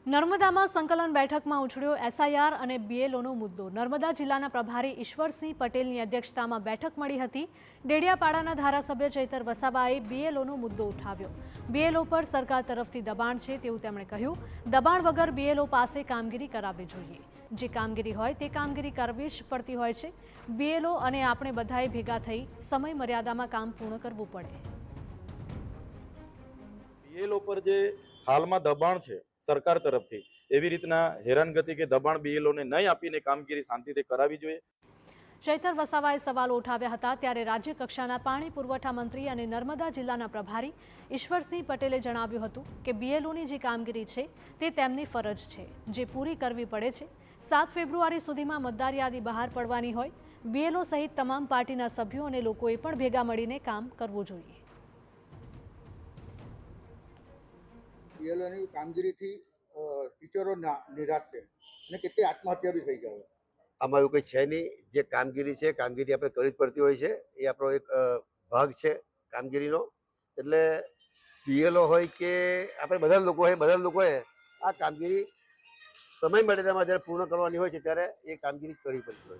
નર્મદામાં સંકલન બેઠકમાં ઉછળ્યો એસઆઈઆર અને બીએલઓનો મુદ્દો। નર્મદા જિલ્લાના પ્રભારી ઈશ્વરસિંહ પટેલની અધ્યક્ષતામાં બેઠક મળી હતી। ડેડિયાપાડાના ધારાસભ્ય ચૈતર વસાવાએ બીએલઓનો મુદ્દો ઉઠાવ્યો। બીએલઓ પર સરકાર તરફથી દબાણ છે તેવું તેમણે કહ્યું। દબાણ વગર બીએલઓ પાસે કામગીરી કરાવવી જોઈએ। જે કામગીરી હોય તે કામગીરી કરવી જ પડતી હોય છે। બીએલઓ અને આપણે બધાએ ભેગા થઈ સમય મર્યાદામાં કામ પૂર્ણ કરવું પડે। બીએલઓ પર જે હાલમાં દબાણ છે સરકાર તરફથી, એવી રીતના હેરાનગતિ કે દબાણ બીએલઓને નહીં આપીને કામગીરી શાંતિથી કરાવવી જોઈએ। ચૈતર વસાવાએ સવાલો ઉઠાવ્યા હતા। ત્યારે રાજ્ય કક્ષાના પાણી પુરવઠા મંત્રી અને નર્મદા જિલ્લાના પ્રભારી ઈશ્વરસિંહ પટેલે જણાવ્યું હતું કે બીએલઓની જે કામગીરી છે તે તેમની ફરજ છે, જે પૂરી કરવી પડે છે। 7 ફેબ્રુઆરી સુધીમાં મતદાર યાદી બહાર પડવાની હોય। બીએલઓ સહિત તમામ પાર્ટીના સભ્યો અને લોકોએ પણ ભેગા મળીને કામ કરવું જોઈએ। બીએલઓની કામગીરીથી ટીચરો નિરાશ છે અને કેટલી આત્મહત્યા બી થઈ ગઈ। આમાં એવું કંઈ છે નહીં। જે કામગીરી છે કામગીરી આપણે કરવી જ પડતી હોય છે। એ આપણો એક ભાગ છે કામગીરીનો। એટલે બીએલઓ હોય કે આપણે બધા લોકોએ આ કામગીરી સમય મર્યાદામાં જ્યારે પૂર્ણ કરવાની હોય છે ત્યારે એ કામગીરી કરવી પડતી હોય છે।